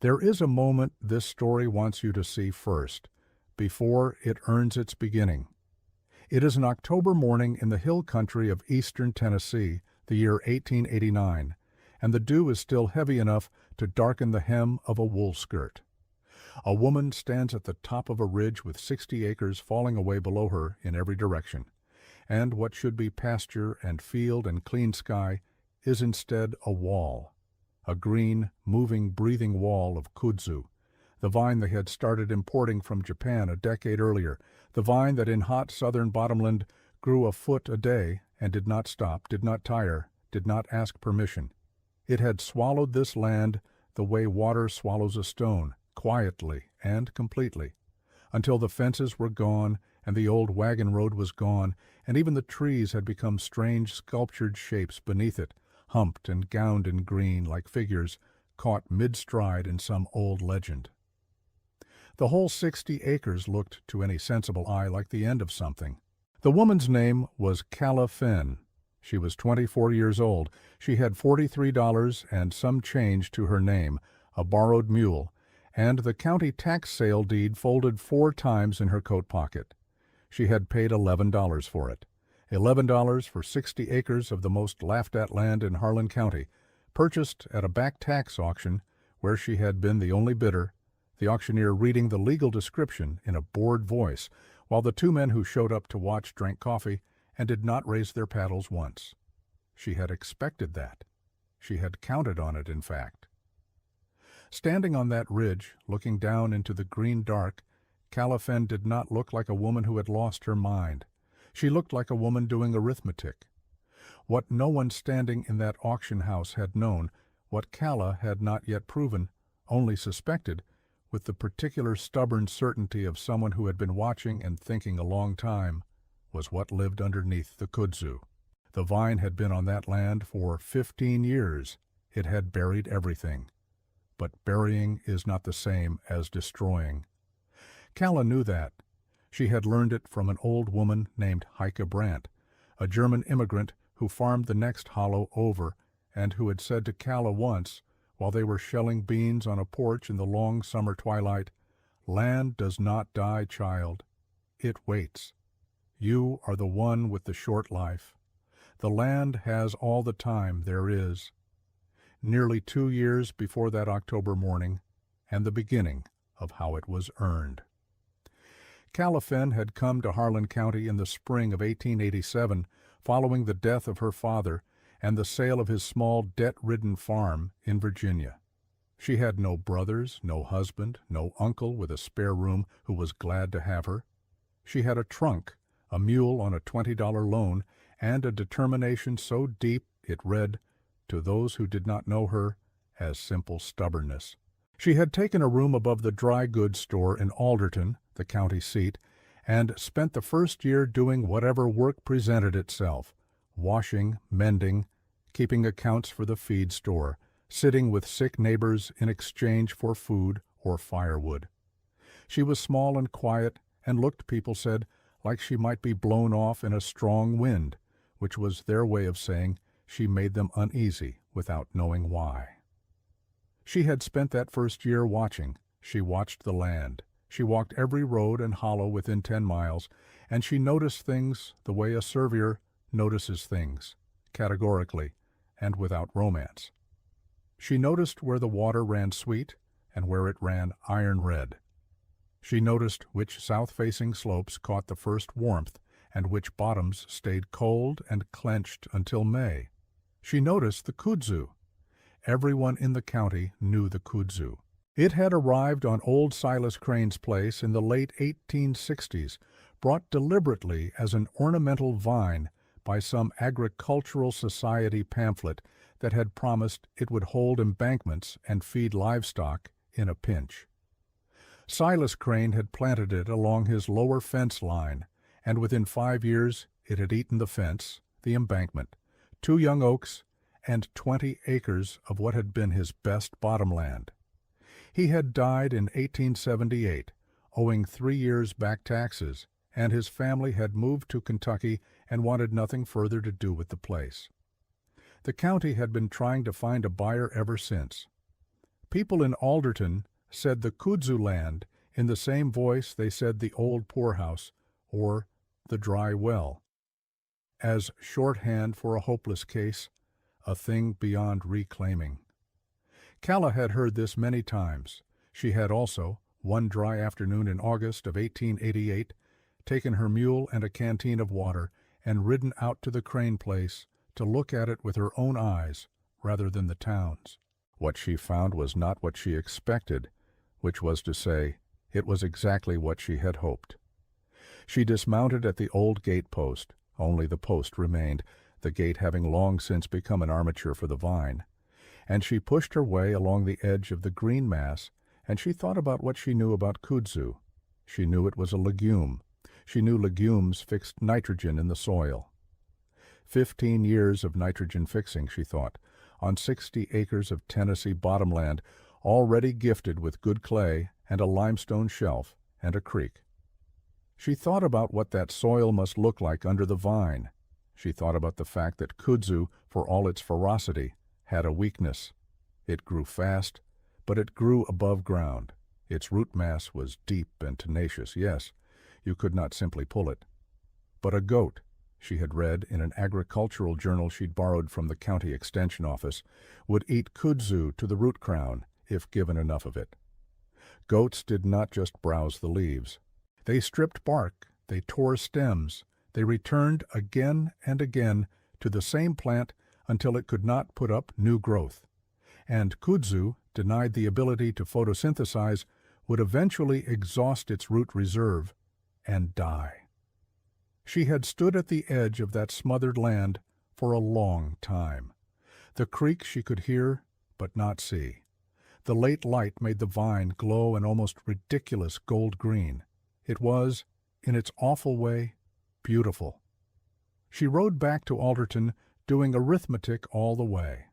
There is a moment this story wants you to see first, before it earns its beginning. It is an October morning in the hill country of eastern Tennessee, the year 1889, and the dew is still heavy enough to darken the hem of a wool skirt. A woman stands at the top of a ridge with 60 acres falling away below her in every direction, and what should be pasture and field and clean sky is instead a wall, a green, moving, breathing wall of kudzu, the vine they had started importing from Japan a decade earlier, the vine that in hot southern bottomland grew a foot a day and did not stop, did not tire, did not ask permission. It had swallowed this land the way water swallows a stone, quietly and completely, until the fences were gone and the old wagon road was gone, and even the trees had become strange sculptured shapes beneath it, humped and gowned in green like figures caught mid-stride in some old legend. The whole 60 acres looked to any sensible eye like the end of something. The woman's name was Calla Fenn. She was 24 years old. She had $43 and some change to her name, a borrowed mule, and the county tax sale deed folded 4 times in her coat pocket. She had paid $11 for it. $11 for 60 acres of the most laughed-at land in Harlan County, purchased at a back tax auction where she had been the only bidder, the auctioneer reading the legal description in a bored voice, while the 2 men who showed up to watch drank coffee and did not raise their paddles once. She had expected that. She had counted on it, in fact. Standing on that ridge, looking down into the green dark, Calla Fenn did not look like a woman who had lost her mind. She looked like a woman doing arithmetic. What no one standing in that auction house had known, what Calla had not yet proven, only suspected, with the particular stubborn certainty of someone who had been watching and thinking a long time, was what lived underneath the kudzu. The vine had been on that land for 15 years. It had buried everything. But burying is not the same as destroying. Calla knew that. She had learned it from an old woman named Heike Brandt, a German immigrant who farmed the next hollow over and who had said to Calla once, while they were shelling beans on a porch in the long summer twilight, "Land does not die, child. It waits. You are the one with the short life. The land has all the time there is." Nearly 2 years before that October morning, and the beginning of how it was earned. Calla Fenn had come to Harlan County in the spring of 1887, following the death of her father and the sale of his small debt-ridden farm in Virginia. She had no brothers, no husband, no uncle with a spare room who was glad to have her. She had a trunk, a mule on a $20 loan, and a determination so deep it read, to those who did not know her, as simple stubbornness. She had taken a room above the dry goods store in Alderton, the county seat, and spent the first year doing whatever work presented itself, washing, mending, keeping accounts for the feed store, sitting with sick neighbors in exchange for food or firewood. She was small and quiet and looked, people said, like she might be blown off in a strong wind, which was their way of saying she made them uneasy without knowing why. She had spent that first year watching. She watched the land. She walked every road and hollow within 10 miles, and she noticed things the way a surveyor notices things, categorically and without romance. She noticed where the water ran sweet and where it ran iron red. She noticed which south-facing slopes caught the first warmth and which bottoms stayed cold and clenched until May. She noticed the kudzu. Everyone in the county knew the kudzu. It had arrived on old Silas Crane's place in the late 1860s, brought deliberately as an ornamental vine by some agricultural society pamphlet that had promised it would hold embankments and feed livestock in a pinch. Silas Crane had planted it along his lower fence line, and within 5 years it had eaten the fence, the embankment, 2 young oaks, and 20 acres of what had been his best bottomland. He had died in 1878, owing 3 years' back taxes, and his family had moved to Kentucky and wanted nothing further to do with the place. The county had been trying to find a buyer ever since. People in Alderton said the Kudzu land in the same voice they said the old poorhouse or the dry well, as shorthand for a hopeless case, a thing beyond reclaiming. Calla had heard this many times. She had also, one dry afternoon in August of 1888, taken her mule and a canteen of water and ridden out to the Crane place to look at it with her own eyes rather than the town's. What she found was not what she expected, which was to say, it was exactly what she had hoped. She dismounted at the old gate post. Only the post remained, the gate having long since become an armature for the vine. And she pushed her way along the edge of the green mass, and she thought about what she knew about kudzu. She knew it was a legume. She knew legumes fixed nitrogen in the soil. 15 years of nitrogen fixing, she thought, on 60 acres of Tennessee bottomland, already gifted with good clay and a limestone shelf and a creek. She thought about what that soil must look like under the vine. She thought about the fact that kudzu, for all its ferocity, had a weakness. It grew fast, but it grew above ground. Its root mass was deep and tenacious, yes, you could not simply pull it. But a goat, she had read in an agricultural journal she'd borrowed from the county extension office, would eat kudzu to the root crown if given enough of it. Goats did not just browse the leaves. They stripped bark, they tore stems, they returned again and again to the same plant until it could not put up new growth. And kudzu, denied the ability to photosynthesize, would eventually exhaust its root reserve and die. She had stood at the edge of that smothered land for a long time. The creek she could hear but not see. The late light made the vine glow an almost ridiculous gold green. It was, in its awful way, beautiful. She rode back to Alderton, doing arithmetic all the way.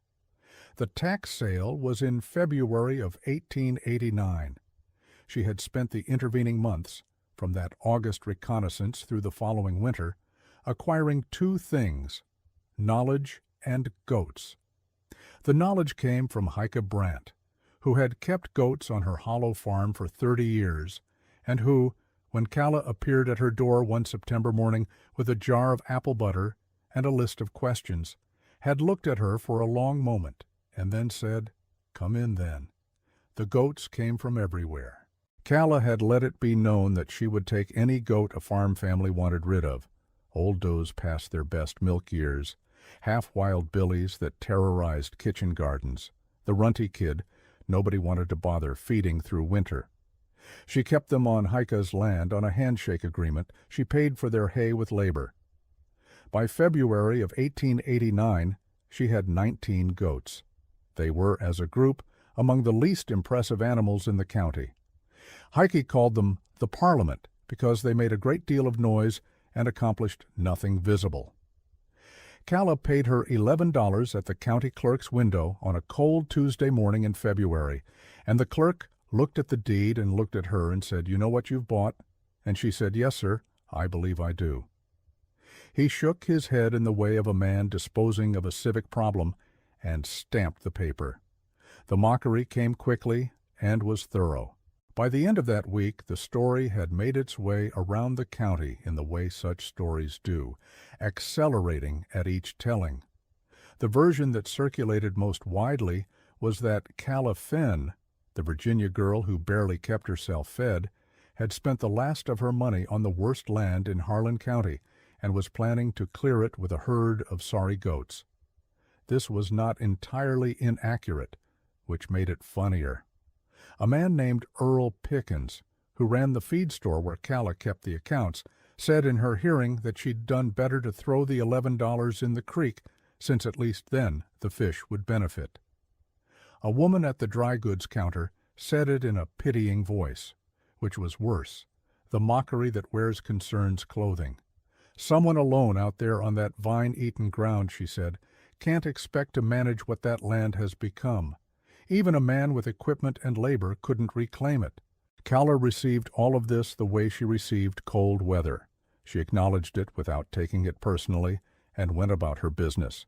The tax sale was in February of 1889. She had spent the intervening months, from that August reconnaissance through the following winter, acquiring two things, knowledge and goats. The knowledge came from Heike Brandt, who had kept goats on her hollow farm for 30 years, and who, when Calla appeared at her door one September morning with a jar of apple butter and a list of questions, had looked at her for a long moment, and then said, "Come in, then." The goats came from everywhere. Calla had let it be known that she would take any goat a farm family wanted rid of. Old does past their best milk years, half-wild billies that terrorized kitchen gardens, the runty kid nobody wanted to bother feeding through winter. She kept them on Heike's land on a handshake agreement. She paid for their hay with labor. By February of 1889, she had 19 goats. They were, as a group, among the least impressive animals in the county. Heike called them the Parliament because they made a great deal of noise and accomplished nothing visible. Calla paid her $11 at the county clerk's window on a cold Tuesday morning in February, and the clerk looked at the deed and looked at her and said, "You know what you've bought?" And she said, "Yes, sir, I believe I do." He shook his head in the way of a man disposing of a civic problem and stamped the paper. The mockery came quickly and was thorough. By the end of that week, the story had made its way around the county in the way such stories do, accelerating at each telling. The version that circulated most widely was that Calla Fenn, the Virginia girl who barely kept herself fed, had spent the last of her money on the worst land in Harlan County and was planning to clear it with a herd of sorry goats. This was not entirely inaccurate, which made it funnier. A man named Earl Pickens, who ran the feed store where Calla kept the accounts, said in her hearing that she'd done better to throw the $11 in the creek, since at least then the fish would benefit. A woman at the dry goods counter said it in a pitying voice, which was worse, the mockery that wears concern's clothing. Someone alone out there on that vine-eaten ground, she said, can't expect to manage what that land has become. Even a man with equipment and labor couldn't reclaim it. Calla received all of this the way she received cold weather. She acknowledged it without taking it personally and went about her business.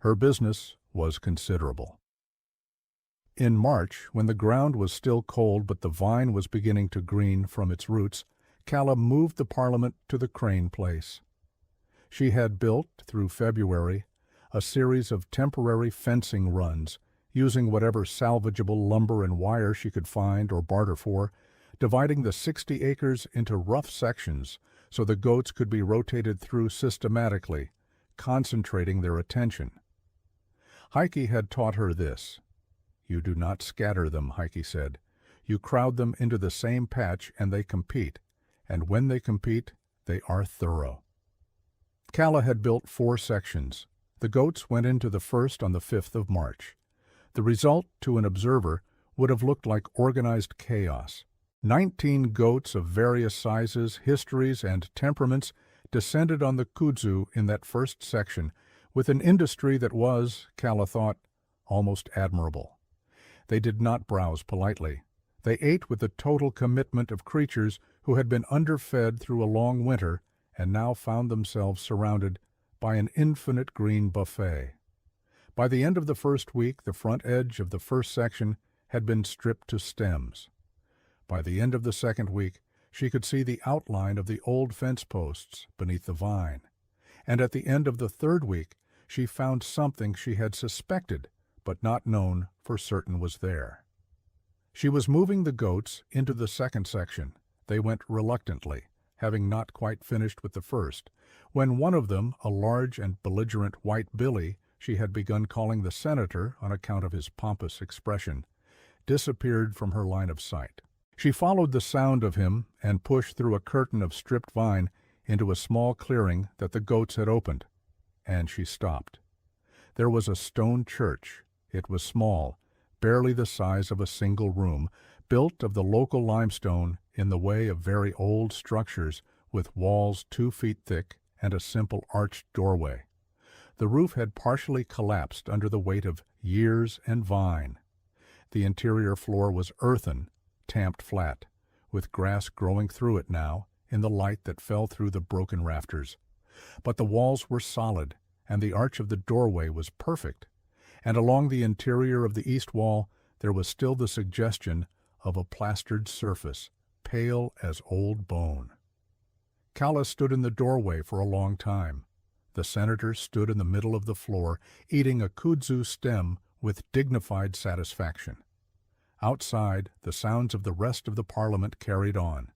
Her business was considerable. In March, when the ground was still cold but the vine was beginning to green from its roots, Calla moved the Parliament to the Crane Place. She had built, through February, a series of temporary fencing runs, using whatever salvageable lumber and wire she could find or barter for, dividing the 60 acres into rough sections so the goats could be rotated through systematically, concentrating their attention. Heike had taught her this. "You do not scatter them," Heike said. "You crowd them into the same patch and they compete, and when they compete, they are thorough." Calla had built 4 sections. The goats went into the first on the 5th of March. The result, to an observer, would have looked like organized chaos. 19 goats of various sizes, histories, and temperaments descended on the kudzu in that first section, with an industry that was, Calla thought, almost admirable. They did not browse politely. They ate with the total commitment of creatures who had been underfed through a long winter and now found themselves surrounded by an infinite green buffet. By the end of the first week, the front edge of the first section had been stripped to stems. By the end of the second week, she could see the outline of the old fence posts beneath the vine. And at the end of the third week, she found something she had suspected, but not known for certain was there. She was moving the goats into the second section. They went reluctantly, having not quite finished with the first, when one of them, a large and belligerent white billy she had begun calling the senator on account of his pompous expression, disappeared from her line of sight. She followed the sound of him and pushed through a curtain of stripped vine into a small clearing that the goats had opened, and she stopped. There was a stone church. It was small, barely the size of a single room, built of the local limestone in the way of very old structures with walls 2 feet thick and a simple arched doorway. The roof had partially collapsed under the weight of years and vine. The interior floor was earthen, tamped flat, with grass growing through it now in the light that fell through the broken rafters. But the walls were solid, and the arch of the doorway was perfect, and along the interior of the east wall there was still the suggestion of a plastered surface, pale as old bone. Calla stood in the doorway for a long time. The senator stood in the middle of the floor, eating a kudzu stem with dignified satisfaction. Outside, the sounds of the rest of the Parliament carried on.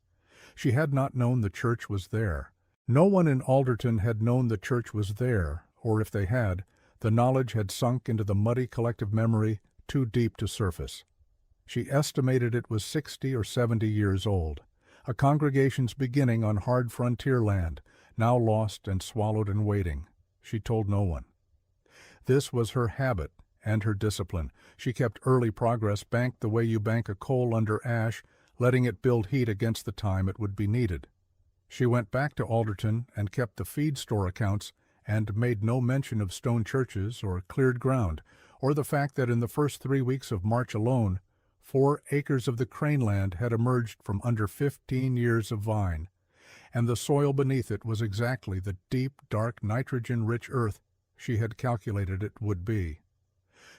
She had not known the church was there. No one in Alderton had known the church was there, or if they had, the knowledge had sunk into the muddy collective memory too deep to surface. She estimated it was 60 or 70 years old, a congregation's beginning on hard frontier land, now lost and swallowed in waiting. She told no one. This was her habit and her discipline. She kept early progress banked the way you bank a coal under ash, letting it build heat against the time it would be needed. She went back to Alderton and kept the feed store accounts and made no mention of stone churches or cleared ground, or the fact that in the first 3 weeks of March alone, 4 acres of the Crane land had emerged from under 15 years of vine, and the soil beneath it was exactly the deep, dark, nitrogen-rich earth she had calculated it would be.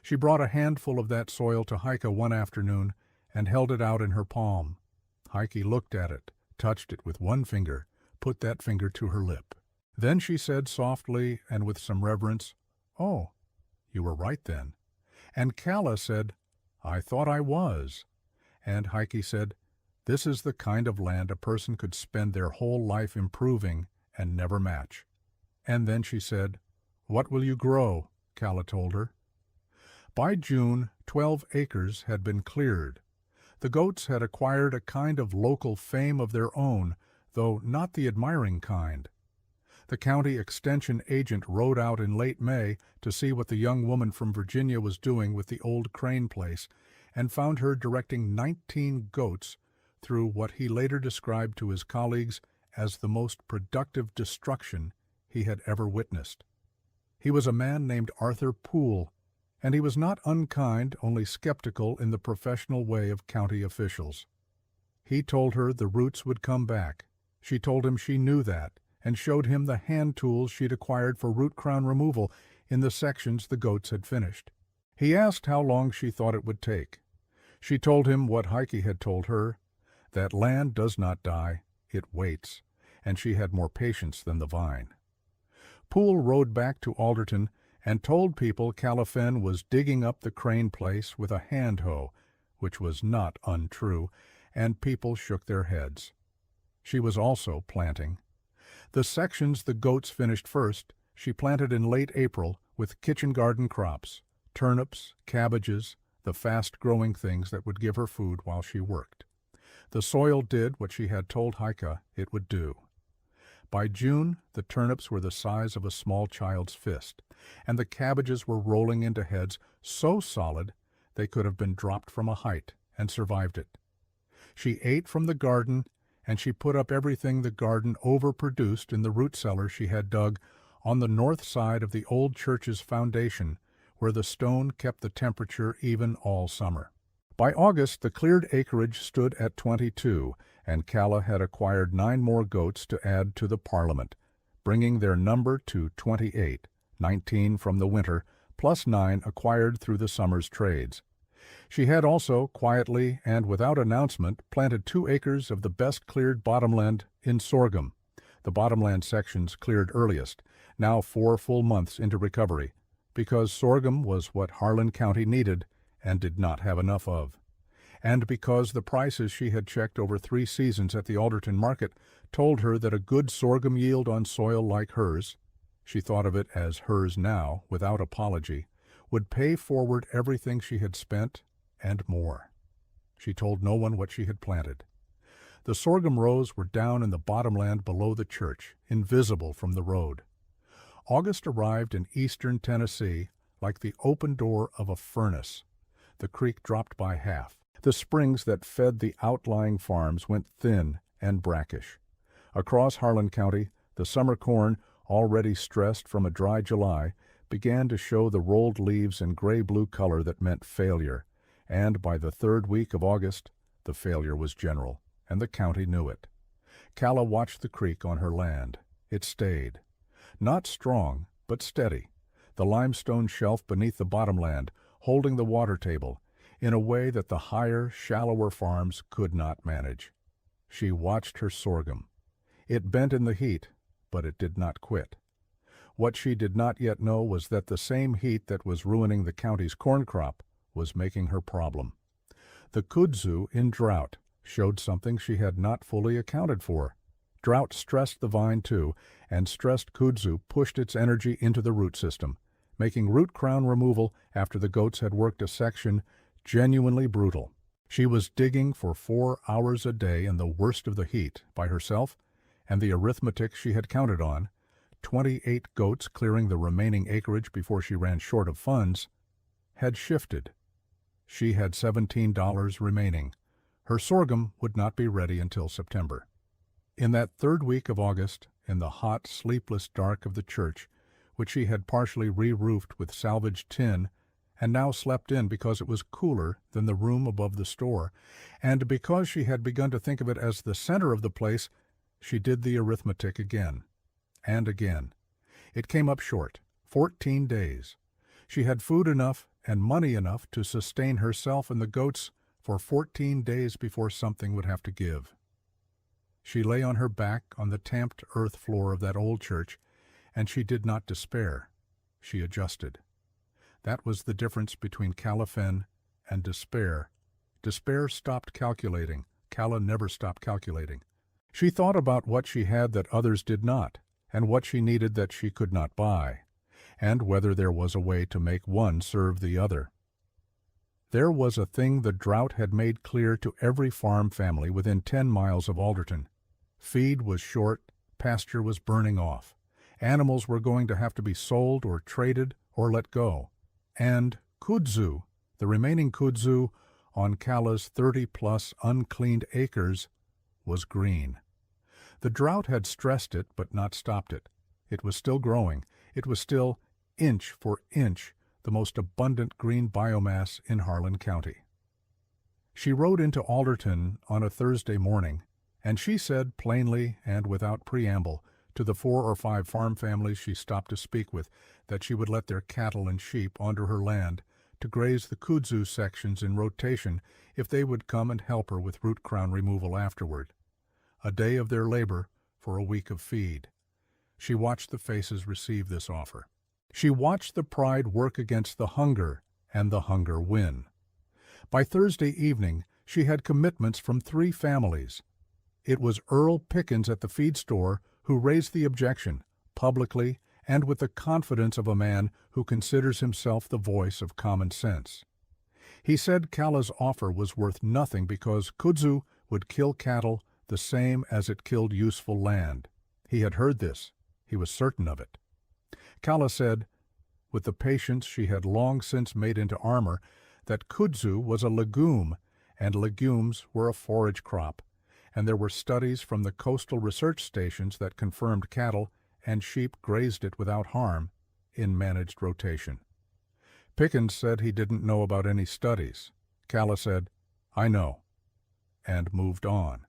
She brought a handful of that soil to Heike one afternoon and held it out in her palm. Heike looked at it, touched it with one finger, put that finger to her lip. Then she said softly and with some reverence, "Oh, you were right then." And Calla said, "I thought I was." And Heike said, "This is the kind of land a person could spend their whole life improving and never match." And then she said, "What will you grow?" Calla told her. By June, 12 acres had been cleared. The goats had acquired a kind of local fame of their own, though not the admiring kind. The county extension agent rode out in late May to see what the young woman from Virginia was doing with the old Crane place, and found her directing 19 goats through what he later described to his colleagues as the most productive destruction he had ever witnessed. He was a man named Arthur Poole, and he was not unkind, only skeptical in the professional way of county officials. He told her the roots would come back. She told him she knew that, and showed him the hand tools she'd acquired for root crown removal in the sections the goats had finished. He asked how long she thought it would take. She told him what Heike had told her, that land does not die, it waits, and she had more patience than the vine. Poole rode back to Alderton and told people Califen was digging up the Crane place with a hand hoe, which was not untrue, and people shook their heads. She was also planting. The sections the goats finished first, she planted in late April with kitchen garden crops, turnips, cabbages, the fast-growing things that would give her food while she worked. The soil did what she had told Heike it would do. By June, the turnips were the size of a small child's fist, and the cabbages were rolling into heads so solid they could have been dropped from a height and survived it. She ate from the garden, and she put up everything the garden overproduced in the root cellar she had dug on the north side of the old church's foundation, where the stone kept the temperature even all summer. By August, the cleared acreage stood at 22, and Calla had acquired 9 more goats to add to the Parliament, bringing their number to 28, 19 from the winter, plus 9 acquired through the summer's trades. She had also, quietly and without announcement, planted 2 acres of the best cleared bottomland in sorghum. The bottomland sections cleared earliest, now 4 full months into recovery, because sorghum was what Harlan County needed and did not have enough of, and because the prices she had checked over 3 seasons at the Alderton market told her that a good sorghum yield on soil like hers, she thought of it as hers now, without apology, would pay forward everything she had spent and more. She told no one what she had planted. The sorghum rows were down in the bottomland below the church, invisible from the road. August arrived in eastern Tennessee like the open door of a furnace. The creek dropped by half. The springs that fed the outlying farms went thin and brackish. Across Harlan County, the summer corn, already stressed from a dry July, began to show the rolled leaves in gray-blue color that meant failure, and by the 3rd week of August, the failure was general, and the county knew it. Calla watched the creek on her land. It stayed. Not strong, but steady, the limestone shelf beneath the bottomland, holding the water table, in a way that the higher, shallower farms could not manage. She watched her sorghum. It bent in the heat, but it did not quit. What she did not yet know was that the same heat that was ruining the county's corn crop was making her problem. The kudzu in drought showed something she had not fully accounted for. Drought stressed the vine too, and stressed kudzu pushed its energy into the root system, making root crown removal after the goats had worked a section genuinely brutal. She was digging for 4 hours a day in the worst of the heat by herself, and the arithmetic she had counted on, 28 goats clearing the remaining acreage before she ran short of funds, had shifted. She had $17 remaining. Her sorghum would not be ready until September. In that 3rd week of August, in the hot, sleepless dark of the church, which she had partially re-roofed with salvaged tin, and now slept in because it was cooler than the room above the store, and because she had begun to think of it as the center of the place, she did the arithmetic again, and again. It came up short, 14 days. She had food enough and money enough to sustain herself and the goats for 14 days before something would have to give. She lay on her back on the tamped earth floor of that old church, and she did not despair. She adjusted. That was the difference between Califen and despair. Despair stopped calculating. Calla never stopped calculating. She thought about what she had that others did not, and what she needed that she could not buy, and whether there was a way to make one serve the other. There was a thing the drought had made clear to every farm family within 10 miles of Alderton. Feed was short, pasture was burning off. Animals were going to have to be sold or traded or let go. And kudzu, the remaining kudzu on Calla's 30-plus uncleaned acres, was green. The drought had stressed it but not stopped it. It was still growing. It was still, inch for inch, the most abundant green biomass in Harlan County. She rode into Alderton on a Thursday morning, and she said plainly and without preamble to the 4 or 5 farm families she stopped to speak with that she would let their cattle and sheep onto her land to graze the kudzu sections in rotation if they would come and help her with root crown removal afterward. A day of their labor for a week of feed. She watched the faces receive this offer. She watched the pride work against the hunger and the hunger win. By Thursday evening, she had commitments from 3 families. It was Earl Pickens at the feed store who raised the objection, publicly and with the confidence of a man who considers himself the voice of common sense. He said Kala's offer was worth nothing because kudzu would kill cattle the same as it killed useful land. He had heard this. He was certain of it. Kala said, with the patience she had long since made into armor, that kudzu was a legume, and legumes were a forage crop, and there were studies from the coastal research stations that confirmed cattle and sheep grazed it without harm in managed rotation. Pickens said he didn't know about any studies. Kala said, "I know," and moved on.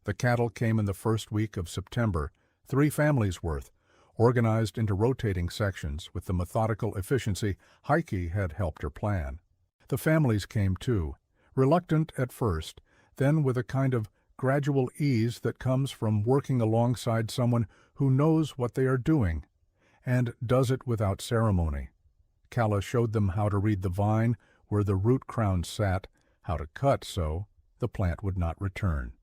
The cattle came in the first week of September, 3 families' worth, organized into rotating sections with the methodical efficiency Heike had helped her plan. The families came too, reluctant at first, then with a kind of gradual ease that comes from working alongside someone who knows what they are doing and does it without ceremony. Kala showed them how to read the vine where the root crown sat, how to cut so the plant would not return.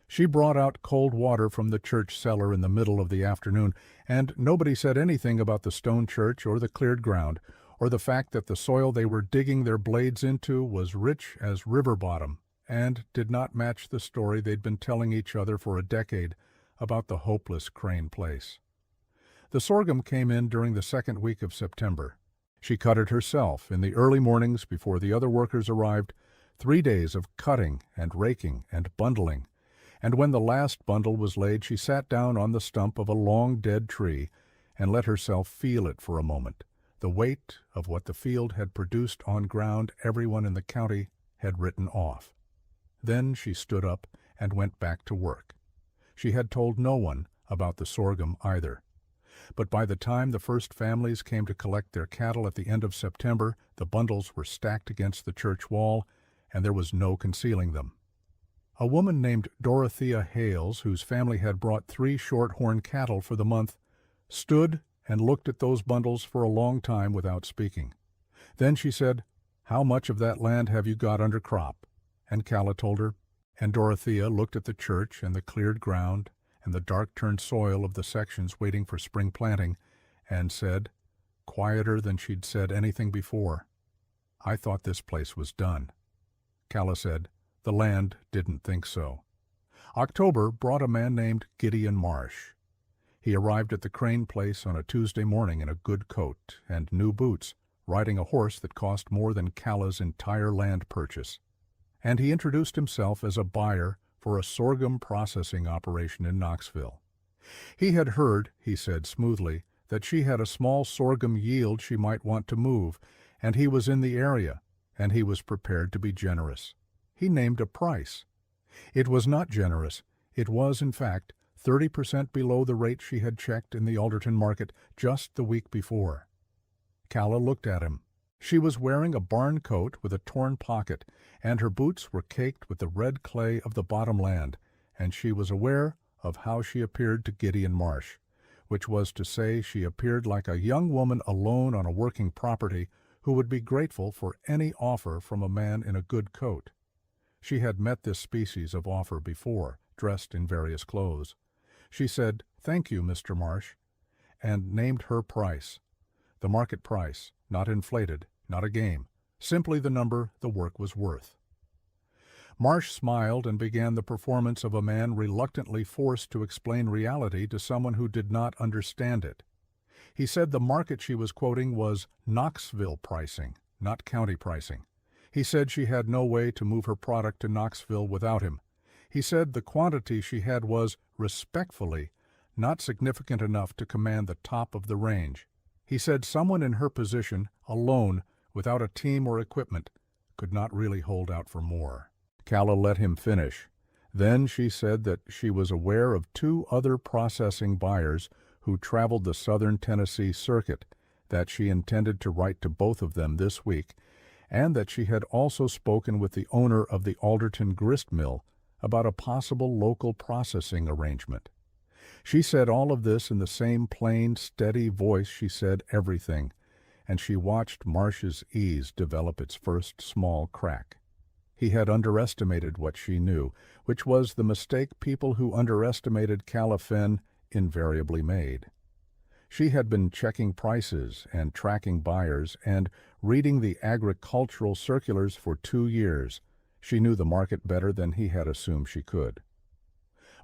She brought out cold water from the church cellar in the middle of the afternoon, and nobody said anything about the stone church or the cleared ground, or the fact that the soil they were digging their blades into was rich as river bottom and did not match the story they'd been telling each other for a decade about the hopeless Crane place. The sorghum came in during the second week of September. She cut it herself in the early mornings before the other workers arrived, 3 days of cutting and raking and bundling, and when the last bundle was laid she sat down on the stump of a long dead tree and let herself feel it for a moment, the weight of what the field had produced on ground everyone in the county had written off. Then she stood up and went back to work. She had told no one about the sorghum either. But by the time the first families came to collect their cattle at the end of September, the bundles were stacked against the church wall, and there was no concealing them. A woman named Dorothea Hales, whose family had brought 3 shorthorn cattle for the month, stood and looked at those bundles for a long time without speaking. Then she said, "How much of that land have you got under crop?" And Kala told her, and Dorothea looked at the church and the cleared ground and the dark-turned soil of the sections waiting for spring planting, and said, quieter than she'd said anything before, "I thought this place was done." Kala said, the land didn't think so. October brought a man named Gideon Marsh. He arrived at the Crane place on a Tuesday morning in a good coat and new boots, riding a horse that cost more than Kala's entire land purchase. And he introduced himself as a buyer for a sorghum processing operation in Knoxville. He had heard, he said smoothly, that she had a small sorghum yield she might want to move, and he was in the area, and he was prepared to be generous. He named a price. It was not generous. It was, in fact, 30% below the rate she had checked in the Alderton market just the week before. Kala looked at him. She was wearing a barn coat with a torn pocket, and her boots were caked with the red clay of the bottom land, and she was aware of how she appeared to Gideon Marsh, which was to say she appeared like a young woman alone on a working property who would be grateful for any offer from a man in a good coat. She had met this species of offer before, dressed in various clothes. She said, "Thank you, Mr. Marsh," and named her price. The market price, not inflated, not a game, simply the number the work was worth. Marsh smiled and began the performance of a man reluctantly forced to explain reality to someone who did not understand it. He said the market she was quoting was Knoxville pricing, not county pricing. He said she had no way to move her product to Knoxville without him. He said the quantity she had was, respectfully, not significant enough to command the top of the range. He said someone in her position, alone, without a team or equipment, could not really hold out for more. Kala let him finish. Then she said that she was aware of 2 other processing buyers who traveled the southern Tennessee circuit, that she intended to write to both of them this week, and that she had also spoken with the owner of the Alderton grist mill about a possible local processing arrangement. She said all of this in the same plain, steady voice she said everything, and she watched Marsh's ease develop its first small crack. He had underestimated what she knew, which was the mistake people who underestimated Calla Finn invariably made. She had been checking prices and tracking buyers and reading the agricultural circulars for 2 years. She knew the market better than he had assumed she could.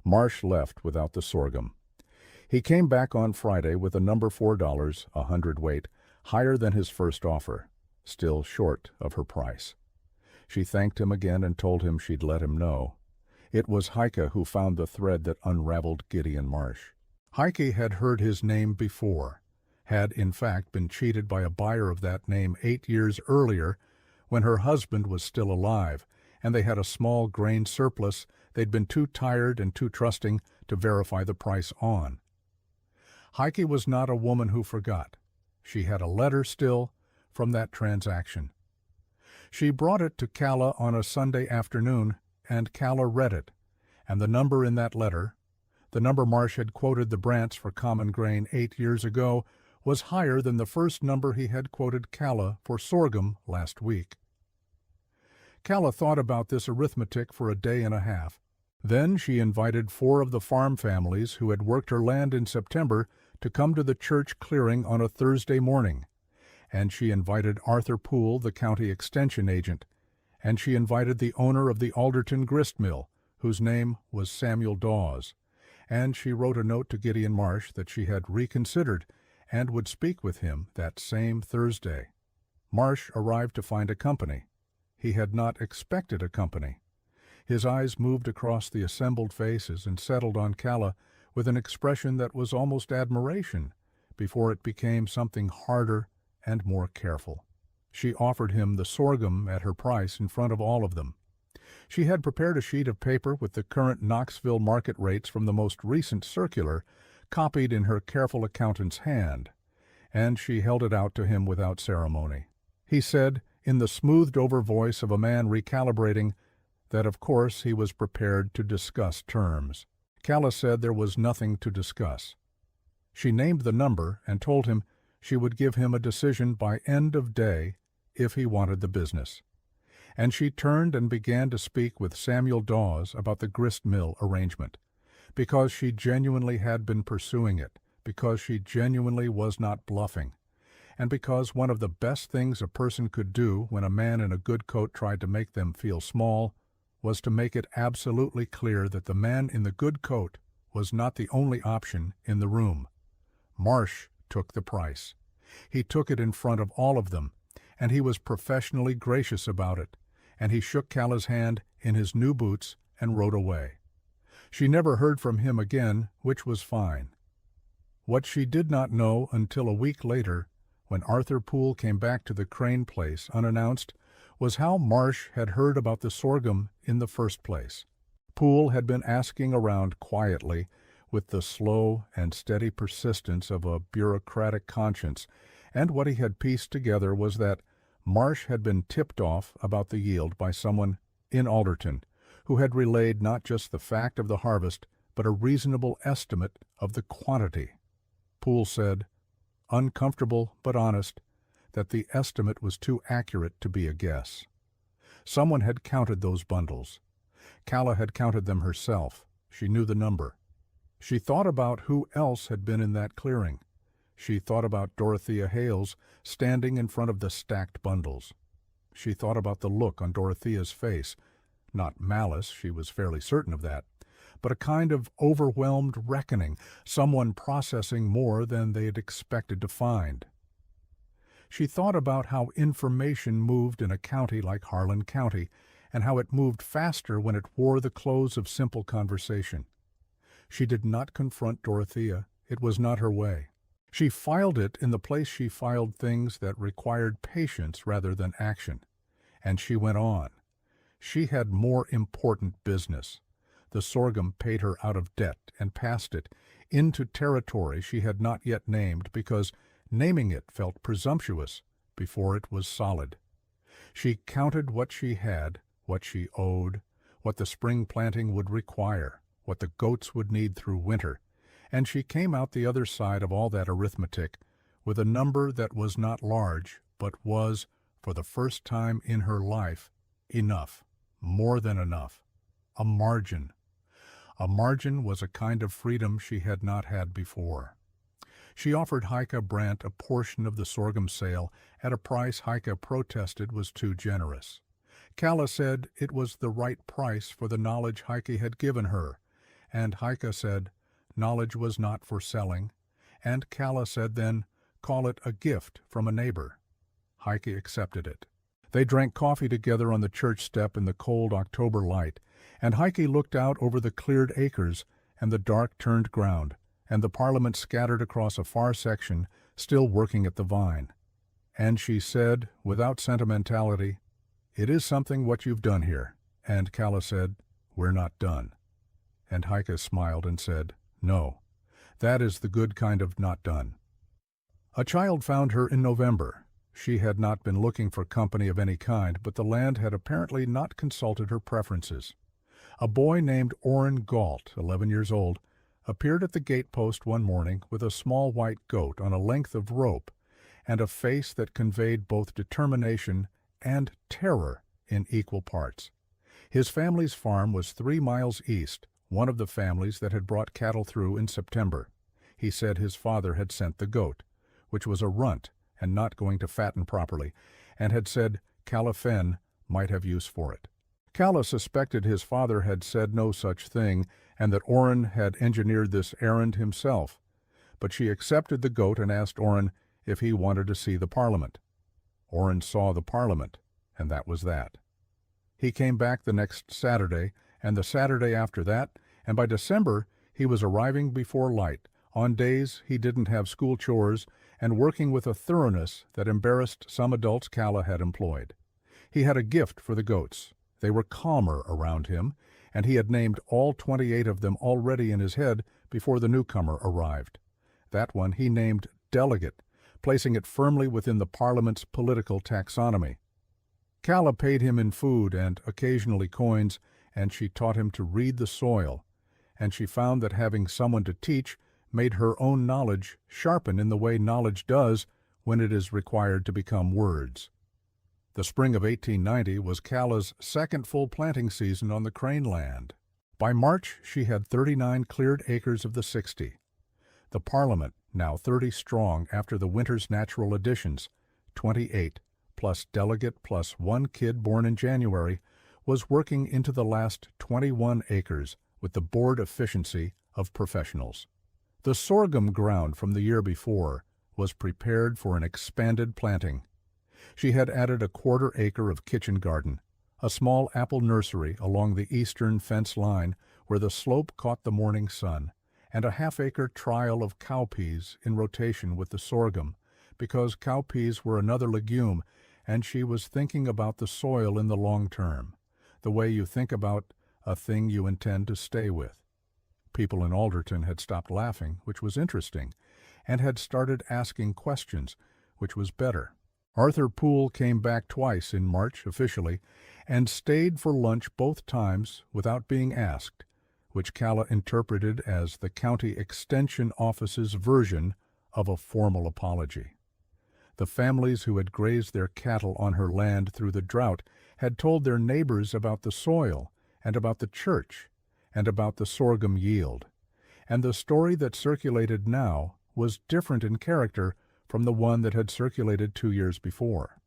Marsh left without the sorghum. He came back on Friday with a number $4, a hundredweight, higher than his first offer, still short of her price. She thanked him again and told him she'd let him know. It was Heike who found the thread that unraveled Gideon Marsh. Heike had heard his name before, had in fact been cheated by a buyer of that name 8 years earlier when her husband was still alive, and they had a small grain surplus they'd been too tired and too trusting to verify the price on. Heike was not a woman who forgot. She had a letter still from that transaction. She brought it to Calla on a Sunday afternoon, and Calla read it, and the number in that letter, the number Marsh had quoted the Brants for common grain 8 years ago, was higher than the first number he had quoted Calla for sorghum last week. Calla thought about this arithmetic for a day and a half. Then she invited 4 of the farm families who had worked her land in September to come to the church clearing on a Thursday morning, and she invited Arthur Poole, the county extension agent, and she invited the owner of the Alderton grist mill, whose name was Samuel Dawes, and she wrote a note to Gideon Marsh that she had reconsidered and would speak with him that same Thursday. Marsh arrived to find a company. He had not expected a company. His eyes moved across the assembled faces and settled on Calla with an expression that was almost admiration before it became something harder and more careful. She offered him the sorghum at her price in front of all of them. She had prepared a sheet of paper with the current Knoxville market rates from the most recent circular, copied in her careful accountant's hand, and she held it out to him without ceremony. He said, in the smoothed-over voice of a man recalibrating, that of course he was prepared to discuss terms. Calla said there was nothing to discuss. She named the number and told him she would give him a decision by end of day if he wanted the business. And she turned and began to speak with Samuel Dawes about the grist mill arrangement, because she genuinely had been pursuing it, because she genuinely was not bluffing, and because one of the best things a person could do when a man in a good coat tried to make them feel small was to make it absolutely clear that the man in the good coat was not the only option in the room. Marsh took the price. He took it in front of all of them, and he was professionally gracious about it, and he shook Calla's hand in his new boots and rode away. She never heard from him again, which was fine. What she did not know until a week later, when Arthur Poole came back to the Crane place unannounced, was how Marsh had heard about the sorghum in the first place. Poole had been asking around quietly, with the slow and steady persistence of a bureaucratic conscience, and what he had pieced together was that Marsh had been tipped off about the yield by someone in Alderton, who had relayed not just the fact of the harvest, but a reasonable estimate of the quantity. Poole said, uncomfortable but honest, that the estimate was too accurate to be a guess. Someone had counted those bundles. Calla had counted them herself. She knew the number. She thought about who else had been in that clearing. She thought about Dorothea Hales standing in front of the stacked bundles. She thought about the look on Dorothea's face, not malice, she was fairly certain of that, but a kind of overwhelmed reckoning, someone processing more than they had expected to find. She thought about how information moved in a county like Harlan County, and how it moved faster when it wore the clothes of simple conversation. She did not confront Dorothea. It was not her way. She filed it in the place she filed things that required patience rather than action. And she went on. She had more important business. The sorghum paid her out of debt and past it, into territory she had not yet named, because Naming it felt presumptuous before it was solid. She counted what she had, what she owed, what the spring planting would require, what the goats would need through winter, and she came out the other side of all that arithmetic with a number that was not large, but was, for the first time in her life, enough, more than enough, a margin. A margin was a kind of freedom she had not had before. She offered Heike Brandt a portion of the sorghum sale at a price Heike protested was too generous. Kalle said it was the right price for the knowledge Heike had given her, and Heike said knowledge was not for selling, and Kalle said then, call it a gift from a neighbor. Heike accepted it. They drank coffee together on the church step in the cold October light, and Heike looked out over the cleared acres and the dark turned ground, and the Parliament scattered across a far section, still working at the vine. And she said, without sentimentality, "It is something what you've done here." And Kalle said, "We're not done." And Heike smiled and said, "No, that is the good kind of not done." A child found her in November. She had not been looking for company of any kind, but the land had apparently not consulted her preferences. A boy named Orrin Galt, 11 years old, appeared at the gatepost one morning with a small white goat on a length of rope and a face that conveyed both determination and terror in equal parts. His family's farm was 3 miles east, one of the families that had brought cattle through in September. He said his father had sent the goat, which was a runt and not going to fatten properly, and had said Kalle Fenn might have use for it. Kalle suspected his father had said no such thing, and that Orrin had engineered this errand himself, but she accepted the goat and asked Orrin if he wanted to see the Parliament. Orrin saw the Parliament, and that was that. He came back the next Saturday, and the Saturday after that, and by December he was arriving before light, on days he didn't have school chores, and working with a thoroughness that embarrassed some adults Kalle had employed. He had a gift for the goats. They were calmer around him, and he had named all 28 of them already in his head before the newcomer arrived. That one he named Delegate, placing it firmly within the Parliament's political taxonomy. Kalle paid him in food and occasionally coins, and she taught him to read the soil, and she found that having someone to teach made her own knowledge sharpen in the way knowledge does when it is required to become words. The spring of 1890 was Kalle's second full planting season on the Crane land. By March she had 39 cleared acres of the 60. The Parliament, now 30 strong after the winter's natural additions, 28, plus Delegate plus 1 kid born in January, was working into the last 21 acres with the bored efficiency of professionals. The sorghum ground from the year before was prepared for an expanded planting. She had added a 1/4 acre of kitchen garden, a small apple nursery along the eastern fence line where the slope caught the morning sun, and a 1/2 acre trial of cowpeas in rotation with the sorghum, because cowpeas were another legume, and she was thinking about the soil in the long term, the way you think about a thing you intend to stay with. People in Alderton had stopped laughing, which was interesting, and had started asking questions, which was better. Arthur Poole came back twice in March officially, and stayed for lunch both times without being asked, which Kalle interpreted as the county extension office's version of a formal apology. The families who had grazed their cattle on her land through the drought had told their neighbors about the soil and about the church and about the sorghum yield, and the story that circulated now was different in character from the one that had circulated 2 years before.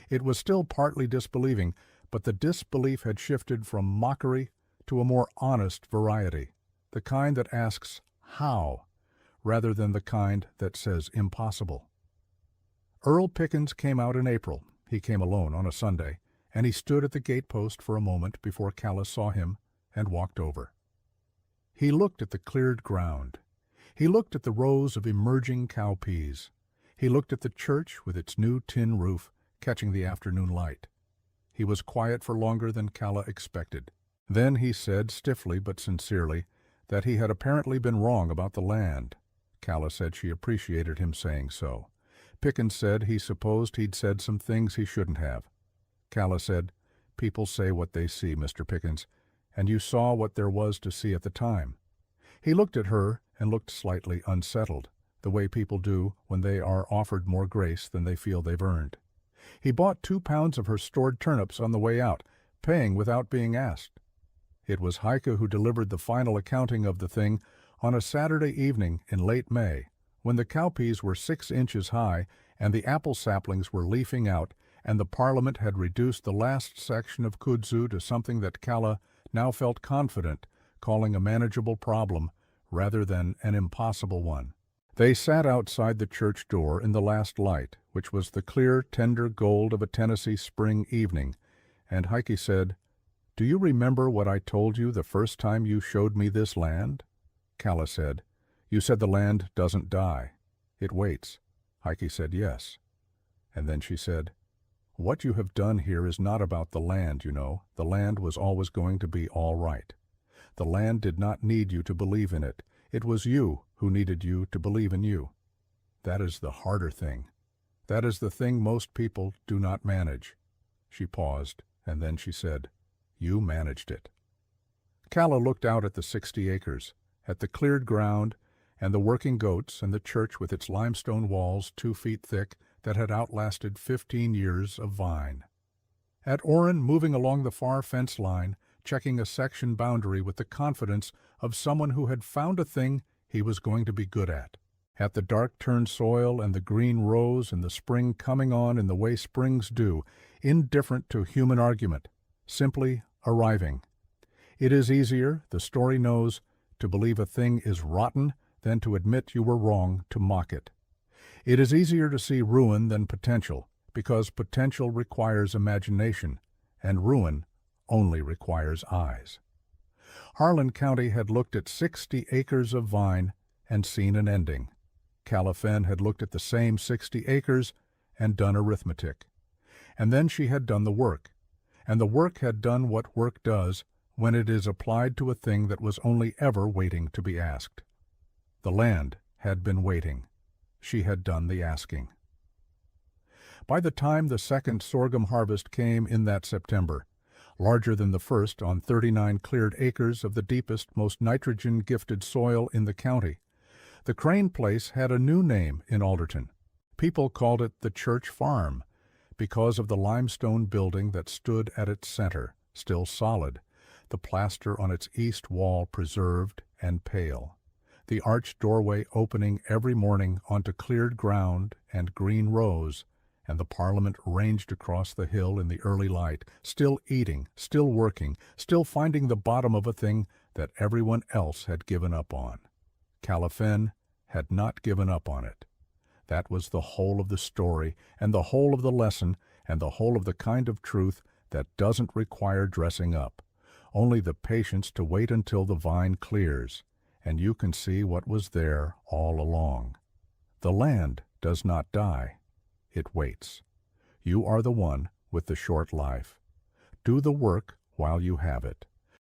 It was still partly disbelieving, but the disbelief had shifted from mockery to a more honest variety, the kind that asks how, rather than the kind that says impossible. Earl Pickens came out in April. He came alone on a Sunday, and he stood at the gatepost for a moment before Kalle saw him and walked over. He looked at the cleared ground. He looked at the rows of emerging cowpeas. He looked at the church with its new tin roof catching the afternoon light. He was quiet for longer than Kalle expected. Then he said, stiffly but sincerely, that he had apparently been wrong about the land. Kalle said she appreciated him saying so. Pickens said he supposed he'd said some things he shouldn't have. Calla said, "People say what they see, Mr. Pickens, and you saw what there was to see at the time." He looked at her and looked slightly unsettled, the way people do when they are offered more grace than they feel they've earned. He bought 2 pounds of her stored turnips on the way out, paying without being asked. It was Heike who delivered the final accounting of the thing on a Saturday evening in late May, when the cowpeas were 6 inches high and the apple saplings were leafing out, and the Parliament had reduced the last section of kudzu to something that Calla now felt confident calling a manageable problem rather than an impossible one. They sat outside the church door in the last light, which was the clear, tender gold of a Tennessee spring evening, and Heike said, "Do you remember what I told you the first time you showed me this land?" Calla said, "You said the land doesn't die. It waits." Heike said, "Yes." And then she said, "What you have done here is not about the land, you know. The land was always going to be all right. The land did not need you to believe in it. It was you who needed you to believe in you. That is the harder thing. That is the thing most people do not manage." She paused, and then she said, "You managed it." Calla looked out at the 60 acres, at the cleared ground, and the working goats, and the church with its limestone walls 2 feet thick that had outlasted 15 years of vine. At Orrin, moving along the far fence line, checking a section boundary with the confidence of someone who had found a thing he was going to be good at. At the dark-turned soil and the green rose and the spring coming on in the way springs do, indifferent to human argument, simply arriving. It is easier, the story knows, to believe a thing is rotten than to admit you were wrong to mock it. It is easier to see ruin than potential, because potential requires imagination, and ruin only requires eyes. Harlan County had looked at 60 acres of vine and seen an ending. Calla Fenn had looked at the same 60 acres and done arithmetic. And then she had done the work, and the work had done what work does when it is applied to a thing that was only ever waiting to be asked. The land had been waiting. She had done the asking. By the time the second sorghum harvest came in that September, larger than the first on 39 cleared acres of the deepest, most nitrogen-gifted soil in the county, the Crane place had a new name in Alderton. People called it the Church Farm because of the limestone building that stood at its center, still solid, the plaster on its east wall preserved and pale, the arched doorway opening every morning onto cleared ground and green rows, and the Parliament ranged across the hill in the early light, still eating, still working, still finding the bottom of a thing that everyone else had given up on. Calla Fenn had not given up on it. That was the whole of the story, and the whole of the lesson, and the whole of the kind of truth that doesn't require dressing up, only the patience to wait until the vine clears, and you can see what was there all along. The land does not die. It waits. You are the one with the short life. Do the work while you have it.